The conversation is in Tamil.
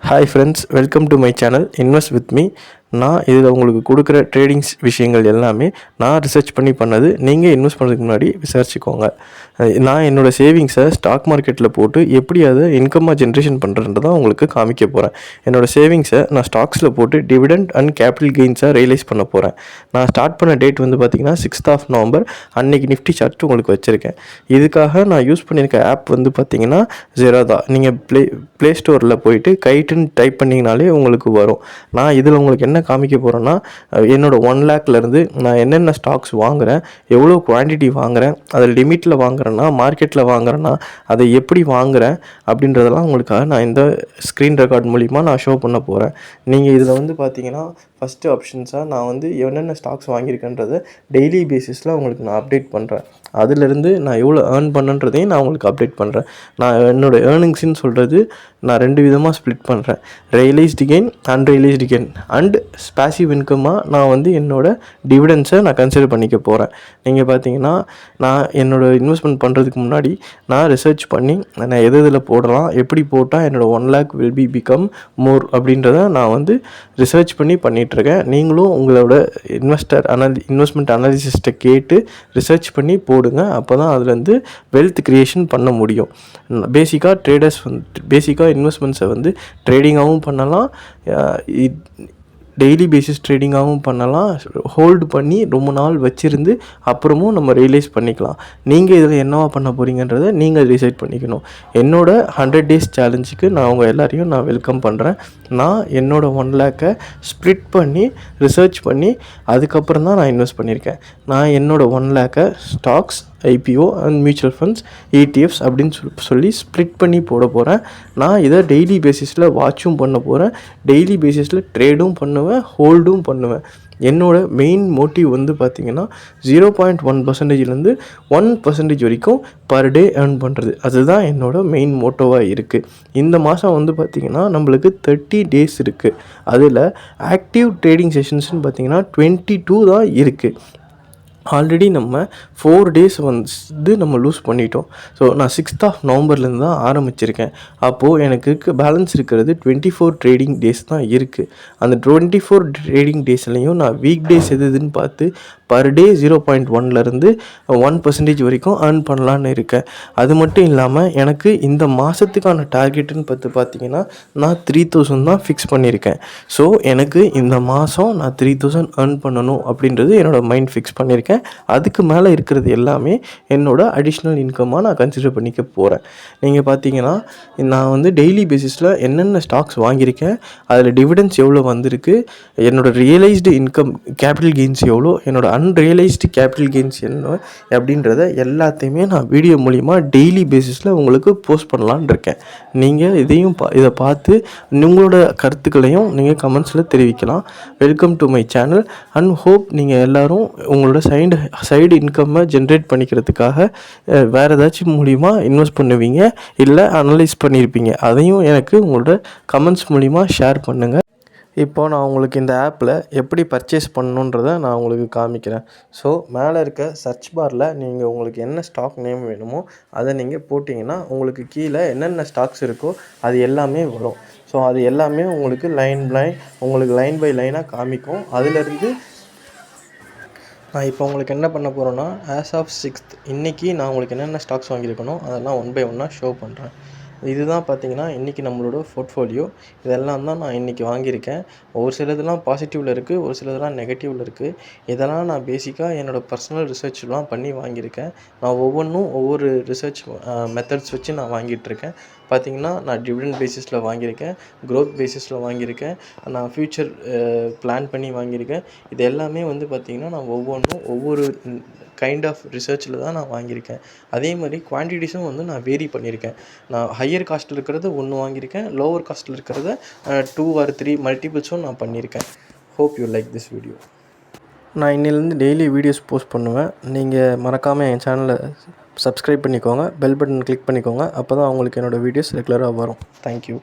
Hi friends, welcome to my channel Invest with me. நான் இதில் உங்களுக்கு கொடுக்குற ட்ரேடிங்ஸ் விஷயங்கள் எல்லாமே நான் ரிசர்ச் பண்ணி பண்ணது. நீங்கள் இன்வெஸ்ட் பண்ணுறதுக்கு முன்னாடி விசாரிச்சுக்கோங்க. நான் என்னோடய சேவிங்ஸை ஸ்டாக் மார்க்கெட்டில் போட்டு எப்படி அதை இன்கம்மாக ஜென்ரேஷன் பண்ணுறதுன்றதான் உங்களுக்கு காமிக்க போகிறேன். என்னோடய சேவிங்ஸை நான் ஸ்டாக்ஸில் போட்டு டிவிடெண்ட் அண்ட் கேபிட்டல் கெயின்ஸை ரியலைஸ் பண்ண போகிறேன். நான் ஸ்டார்ட் பண்ண டேட் வந்து பார்த்திங்கன்னா 6th November. அன்றைக்கி நிஃப்டி சார்ட் உங்களுக்கு வச்சுருக்கேன். இதுக்காக நான் யூஸ் பண்ணியிருக்க ஆப் வந்து பார்த்திங்கன்னா ஜெராதா. நீங்கள் ப்ளே ஸ்டோரில் போயிட்டு கைட்டுன்னு டைப் பண்ணிங்கனாலே உங்களுக்கு வரும். நான் இதில் உங்களுக்கு என்ன காமிக்க போகிறேன்னா, என்னோடய 1 lakhலேருந்து நான் என்னென்ன ஸ்டாக்ஸ் வாங்குகிறேன், எவ்வளோ குவான்டிட்டி வாங்குகிறேன், அதில் லிமிட்டில் வாங்குறேன்னா மார்க்கெட்டில் வாங்குறேன்னா அதை எப்படி வாங்குகிறேன் அப்படின்றதெல்லாம் உங்களுக்காக நான் இந்த ஸ்க்ரீன் ரெக்கார்ட் மூலிமா நான் ஷோ பண்ண போகிறேன். நீங்கள் இதில் வந்து பார்த்தீங்கன்னா ஃபஸ்ட்டு ஆப்ஷன்ஸாக நான் வந்து என்னென்ன ஸ்டாக்ஸ் வாங்கியிருக்கேன்றதை டெய்லி பேசிஸில் உங்களுக்கு நான் அப்டேட் பண்ணுறேன். அதிலிருந்து நான் எவ்வளோ ஏர்ன் பண்ணுன்றதையும் நான் உங்களுக்கு அப்டேட் பண்ணுறேன். நான் என்னோடய ஏர்னிங்ஸ்ன்னு சொல்கிறது நான் 2 விதமாக ஸ்ப்ளிட் பண்ணுறேன். Realised gain, unrealised gain and passive இன்கமாக நான் வந்து என்னோடய டிவிடெண்ட்ஸை நான் கன்சிடர் பண்ணிக்க போகிறேன். நீங்கள் பார்த்தீங்கன்னா நான் என்னோடய இன்வெஸ்ட்மெண்ட் பண்ணுறதுக்கு முன்னாடி நான் ரிசர்ச் பண்ணி நான் எதில் போடலாம், எப்படி போட்டால் என்னோடய 1 lakh வில் பிகம் மோர் அப்படின்றத நான் வந்து ரிசர்ச் பண்ணி பண்ணிகிட்ருக்கேன். நீங்களும் உங்களோட இன்வெஸ்ட்மெண்ட் அனாலிசிஸ்ட்டை கேட்டு ரிசர்ச் பண்ணி போடுங்க. அப்போ தான் அதுலேருந்து வெல்த் க்ரியேஷன் பண்ண முடியும். பேசிக்காக ட்ரேடர்ஸ் வந்து பேசிக்காக இன்வெஸ்ட்மெண்ட்ஸை வந்து ட்ரேடிங்காகவும் பண்ணலாம், டெய்லி பேசிஸ் ட்ரேடிங்காகவும் பண்ணலாம், ஹோல்டு பண்ணி ரொம்ப நாள் வச்சுருந்து அப்புறமும் நம்ம ரியலைஸ் பண்ணிக்கலாம். நீங்கள் இதில் என்னவா பண்ண போகிறீங்கன்றதை நீங்கள் டிசைட் பண்ணிக்கணும். என்னோடய 100 days சேலஞ்சுக்கு நான் உங்கள் எல்லாரையும் நான் வெல்கம் பண்ணுறேன். நான் என்னோடய 1 lakh ஸ்ப்ளிட் பண்ணி ரிசர்ச் பண்ணி அதுக்கப்புறம் தான் நான் இன்வெஸ்ட் பண்ணியிருக்கேன். நான் என்னோடய 1 lakh stocks, IPO and mutual funds, ETFs அப்படின்னு சொல்லி ஸ்ப்ளிட் பண்ணி போட போகிறேன். நான் இதை டெய்லி பேசிஸில் வாட்சும் பண்ண போகிறேன், டெய்லி பேசிஸில் ட்ரேடும் பண்ணுவேன், ஹோல்டும் பண்ணுவேன். என்னோடய மெயின் மோட்டிவ் வந்து பார்த்திங்கன்னா 0.1%லேருந்து 1% வரைக்கும் பர் டே ஏர்ன் பண்ணுறது. அதுதான் என்னோடய மெயின் மோட்டோவாக இருக்குது. இந்த மாதம் வந்து பார்த்திங்கன்னா நம்மளுக்கு 30 days இருக்குது. அதில் ஆக்டிவ் ட்ரேடிங் செஷன்ஸ்னு பார்த்திங்கன்னா 22 தான் இருக்குது. ஆல்ரெடி நம்ம 4 days வந்து நம்ம லூஸ் பண்ணிட்டோம். ஸோ நான் 6th Novemberலேருந்து தான் ஆரம்பிச்சிருக்கேன். அப்போது எனக்கு பேலன்ஸ் இருக்கிறது 24 ட்ரேடிங் டேஸ் தான் இருக்குது. அந்த 24 ட்ரேடிங் டேஸ்லையும் நான் வீக் டேஸ் எதுன்னு பார்த்து பர் டே 0.1லேருந்து 1% வரைக்கும் ஏர்ன் பண்ணலான்னு இருக்கேன். அது மட்டும் இல்லாமல் எனக்கு இந்த மாதத்துக்கான டார்கெட்டுன்னு பார்த்திங்கன்னா நான் 3000 தான் ஃபிக்ஸ் பண்ணியிருக்கேன். ஸோ எனக்கு இந்த மாதம் நான் 3000 ஏர்ன் பண்ணணும் அப்படின்றது என்னோடய மைண்ட் ஃபிக்ஸ் பண்ணியிருக்கேன். அதுக்கு மேலே இருக்கிறது எல்லாமே என்னோட அடிஷ்னல் இன்கமாக நான் கன்சிடர் பண்ணிக்க போகிறேன். நீங்கள் பார்த்தீங்கன்னா நான் வந்து டெய்லி பேசிஸில் என்னென்ன ஸ்டாக்ஸ் வாங்கியிருக்கேன், அதில் டிவிடெண்ட்ஸ் எவ்வளோ வந்திருக்கு, என்னோடய ரியலைஸ்டு இன்கம் கேபிட்டல் கெயின்ஸ் எவ்வளோ, என்னோடய அன்ரியலைஸ்டு கேபிட்டல் கெயின்ஸ் என்ன அப்படின்றத எல்லாத்தையுமே நான் வீடியோ மூலிமா டெய்லி பேசிஸில் உங்களுக்கு போஸ்ட் பண்ணலான் இருக்கேன். நீங்கள் இதை பார்த்து உங்களோட கருத்துக்களையும் நீங்கள் கமெண்ட்ஸில் தெரிவிக்கலாம். Welcome to my channel and hope நீங்கள் எல்லோரும் உங்களோட சைடு இன்கம்மை ஜென்ரேட் பண்ணிக்கிறதுக்காக வேறு ஏதாச்சும் மூலிமா இன்வெஸ்ட் பண்ணுவீங்க, இல்லை அனலைஸ் பண்ணியிருப்பீங்க. அதையும் எனக்கு உங்களோட கமெண்ட்ஸ் மூலிமா ஷேர் பண்ணுங்கள். இப்போ நான் உங்களுக்கு இந்த ஆப்பில் எப்படி பர்ச்சேஸ் பண்ணணுன்றதை நான் உங்களுக்கு காமிக்கிறேன். ஸோ மேலே இருக்க சர்ச் பாரில் நீங்கள் உங்களுக்கு என்ன ஸ்டாக் நேம் வேணுமோ அதை நீங்கள் போட்டிங்கன்னா உங்களுக்கு கீழே என்னென்ன ஸ்டாக்ஸ் இருக்கோ அது எல்லாமே வரும். ஸோ அது எல்லாமே உங்களுக்கு லைன் பை லைனாக காமிக்கும். அதிலிருந்து நான் இப்போ உங்களுக்கு என்ன பண்ண போகிறேன்னா, ஆஸ் ஆஃப் 6th இன்றைக்கி நான் உங்களுக்கு என்னென்ன ஸ்டாக்ஸ் வாங்கியிருக்கணும் அதெல்லாம் 1 by 1 ஷோ பண்ணுறேன். இதுதான் பார்த்திங்கன்னா இன்றைக்கி நம்மளோட போர்ட்ஃபோலியோ. இதெல்லாம் தான் நான் இன்றைக்கி வாங்கியிருக்கேன். ஒரு சிலதெல்லாம் பாசிட்டிவில் இருக்குது, ஒரு சிலதெல்லாம் நெகட்டிவில் இருக்குது. இதெல்லாம் நான் பேசிக்காக என்னோடய பர்சனல் ரிசர்ச்லாம் பண்ணி வாங்கியிருக்கேன். நான் ஒவ்வொரு ரிசர்ச் மெத்தட்ஸ் வச்சு நான் வாங்கிட்டுருக்கேன். பார்த்திங்கன்னா நான் டிவிடெண்ட் பேசிஸில் வாங்கியிருக்கேன், க்ரோத் பேசிஸில் வாங்கியிருக்கேன், நான் ஃப்யூச்சர் பிளான் பண்ணி வாங்கியிருக்கேன். இது எல்லாமே வந்து பார்த்திங்கன்னா நான் ஒவ்வொரு கைண்ட் ஆஃப் ரிசர்ச்சில் தான் நான் வாங்கியிருக்கேன். அதே மாதிரி குவான்டிட்டிஸும் வந்து நான் வேரி பண்ணியிருக்கேன். நான் ஹையர் காஸ்ட்டில் இருக்கிறத 1 வாங்கியிருக்கேன், லோவர் காஸ்ட்டில் இருக்கிறத 2 or 3 மல்டிபிள்ஸும் நான் பண்ணியிருக்கேன். Hope you like this video. நான் இன்னிலேருந்து டெய்லி வீடியோஸ் போஸ்ட் பண்ணுவேன். நீங்கள் மறக்காமல் என் சேனலை சப்ஸ்கிரைப் பண்ணிக்கோங்க, பெல் பட்டன் கிளிக் பண்ணிக்கோங்க. அப்போ தான் உங்களுக்கு என்னோடய வீடியோஸ் ரெகுலராக வரும். தேங்க்யூ.